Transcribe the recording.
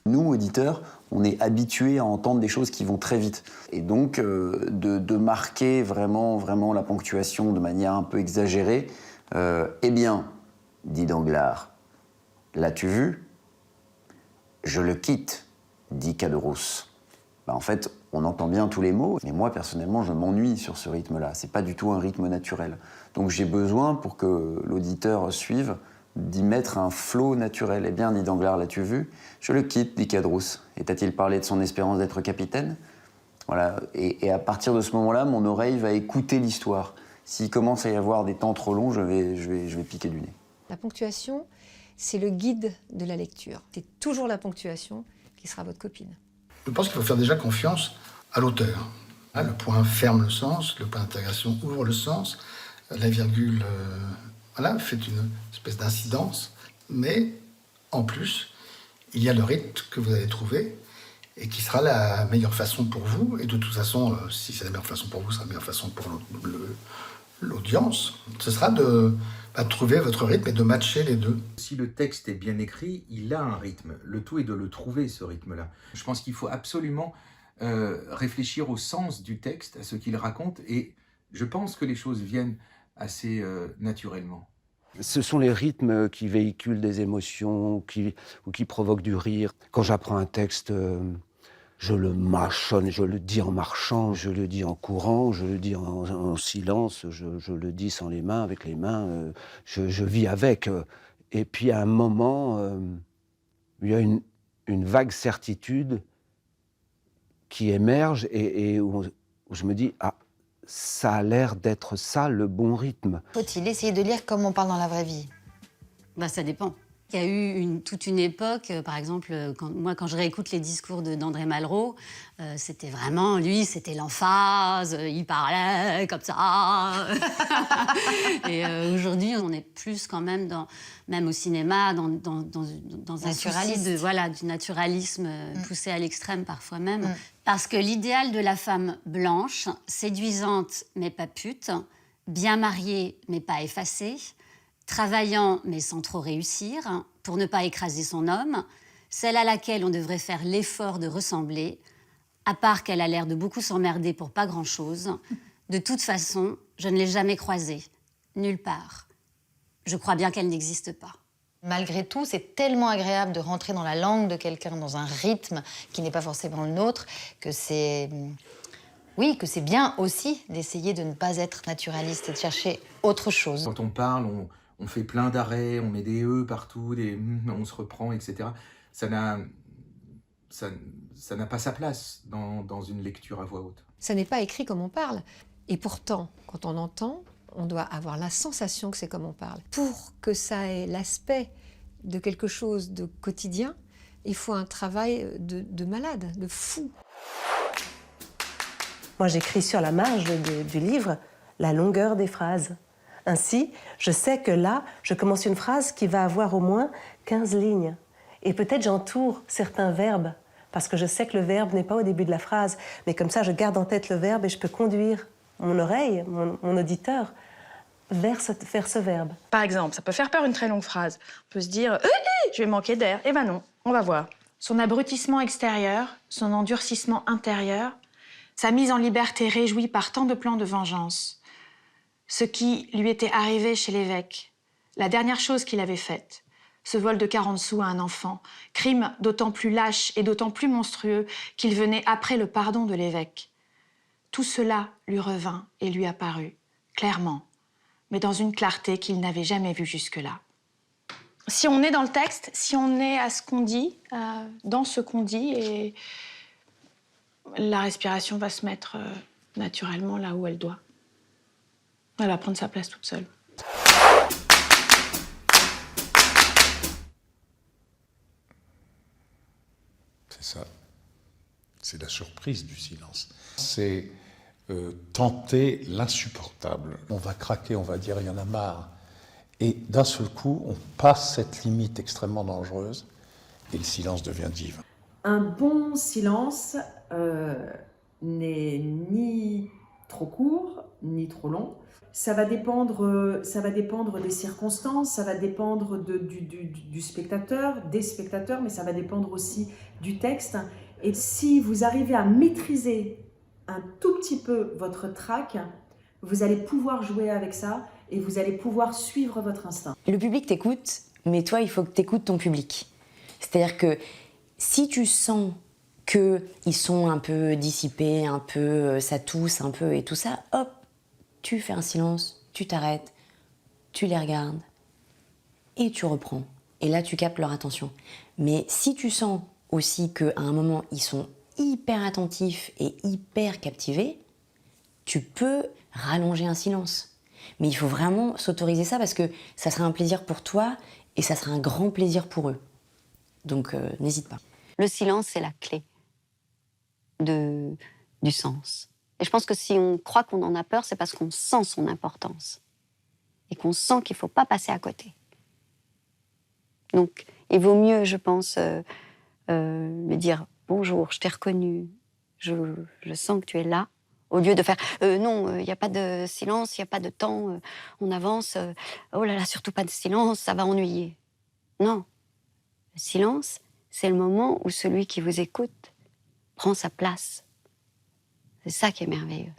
Nous, auditeurs, on est habitués à entendre des choses qui vont très vite. Et donc, de marquer vraiment la ponctuation de manière un peu exagérée, eh bien, dit Danglars, l'as-tu vu? Je le quitte, dit Caderousse. En fait, on entend bien tous les mots, mais moi, personnellement, je m'ennuie sur ce rythme-là. C'est pas du tout un rythme naturel. Donc j'ai besoin, pour que l'auditeur suive, d'y mettre un flow naturel. Eh bien, dit Danglars, l'as-tu vu? Je le quitte, dit Caderousse. Et t'a-t-il parlé de son espérance d'être capitaine? Voilà. Et à partir de ce moment-là, mon oreille va écouter l'histoire. S'il commence à y avoir des temps trop longs, je vais piquer du nez. La ponctuation, c'est le guide de la lecture. C'est toujours la ponctuation qui sera votre copine. Je pense qu'il faut faire déjà confiance à l'auteur. Le point ferme le sens, le point d'intégration ouvre le sens, la virgule fait une espèce d'incidence, mais en plus, il y a le rythme que vous allez trouver et qui sera la meilleure façon pour vous. Et de toute façon, si c'est la meilleure façon pour vous, c'est la meilleure façon pour l'audience. Ce sera de trouver votre rythme et de matcher les deux. Si le texte est bien écrit, il a un rythme. Le tout est de le trouver, ce rythme-là. Je pense qu'il faut absolument réfléchir au sens du texte, à ce qu'il raconte, et je pense que les choses viennent assez naturellement. Ce sont les rythmes qui véhiculent des émotions ou qui provoquent du rire. Quand j'apprends un texte, je le mâchonne, je le dis en marchant, je le dis en courant, je le dis en silence, je le dis sans les mains, avec les mains, je vis avec. Et puis à un moment, il y a une vague certitude qui émerge et où je me dis « Ah, ça a l'air d'être ça, le bon rythme. » Faut-il essayer de lire comme on parle dans la vraie vie? Ça dépend. Il y a eu toute une époque, par exemple, quand je réécoute les discours d'André Malraux, c'était vraiment, lui, c'était l'emphase, il parlait comme ça. Et aujourd'hui, on est plus quand même, même au cinéma, dans un souci du naturalisme poussé à l'extrême parfois même. Parce que l'idéal de la femme blanche, séduisante mais pas pute, bien mariée mais pas effacée, travaillant mais sans trop réussir, pour ne pas écraser son homme, celle à laquelle on devrait faire l'effort de ressembler, à part qu'elle a l'air de beaucoup s'emmerder pour pas grand-chose. De toute façon, je ne l'ai jamais croisée, nulle part. Je crois bien qu'elle n'existe pas. Malgré tout, c'est tellement agréable de rentrer dans la langue de quelqu'un, dans un rythme qui n'est pas forcément le nôtre, que c'est... Oui, que c'est bien aussi d'essayer de ne pas être naturaliste et de chercher autre chose. Quand on parle, on fait plein d'arrêts, on met des E partout, on se reprend, etc. Ça n'a pas sa place dans une lecture à voix haute. Ça n'est pas écrit comme on parle. Et pourtant, quand on entend, on doit avoir la sensation que c'est comme on parle. Pour que ça ait l'aspect de quelque chose de quotidien, il faut un travail de malade, de fou. Moi, j'écris sur la marge du livre la longueur des phrases. Ainsi, je sais que là, je commence une phrase qui va avoir au moins 15 lignes. Et peut-être j'entoure certains verbes, parce que je sais que le verbe n'est pas au début de la phrase. Mais comme ça, je garde en tête le verbe et je peux conduire mon oreille, mon auditeur, vers ce verbe. Par exemple, ça peut faire peur une très longue phrase. On peut se dire « je vais manquer d'air ». Eh ben non, on va voir. Son abrutissement extérieur, son endurcissement intérieur, sa mise en liberté réjouie par tant de plans de vengeance. Ce qui lui était arrivé chez l'évêque, la dernière chose qu'il avait faite, ce vol de 40 sous à un enfant, crime d'autant plus lâche et d'autant plus monstrueux qu'il venait après le pardon de l'évêque. Tout cela lui revint et lui apparut, clairement, mais dans une clarté qu'il n'avait jamais vue jusque-là. Si on est dans le texte, si on est à ce qu'on dit, dans ce qu'on dit, et la respiration va se mettre naturellement là où elle doit. Elle va prendre sa place toute seule. C'est ça. C'est la surprise du silence. C'est tenter l'insupportable. On va craquer, on va dire il y en a marre. Et d'un seul coup, on passe cette limite extrêmement dangereuse et le silence devient divin. Un bon silence n'est ni trop court ni trop long. Ça va dépendre des circonstances, ça va dépendre du spectateur, des spectateurs, mais ça va dépendre aussi du texte. Et si vous arrivez à maîtriser un tout petit peu votre track, vous allez pouvoir jouer avec ça et vous allez pouvoir suivre votre instinct. Le public t'écoute, mais toi, il faut que t'écoutes ton public. C'est-à-dire que si tu sens qu'ils sont un peu dissipés, un peu ça tousse un peu et tout ça, hop, tu fais un silence, tu t'arrêtes, tu les regardes et tu reprends. Et là, tu captes leur attention. Mais si tu sens aussi qu'à un moment, ils sont hyper attentifs et hyper captivés, tu peux rallonger un silence. Mais il faut vraiment s'autoriser ça parce que ça sera un plaisir pour toi et ça sera un grand plaisir pour eux. Donc, n'hésite pas. Le silence, c'est la clé du sens. Et je pense que si on croit qu'on en a peur, c'est parce qu'on sent son importance. Et qu'on sent qu'il ne faut pas passer à côté. Donc, il vaut mieux, je pense, me dire « Bonjour, je t'ai reconnu, je sens que tu es là », au lieu de faire « Non, il n'y a pas de silence, il n'y a pas de temps, on avance, oh là là, surtout pas de silence, ça va ennuyer ». Non, le silence, c'est le moment où celui qui vous écoute prend sa place. C'est ça qui est merveilleux.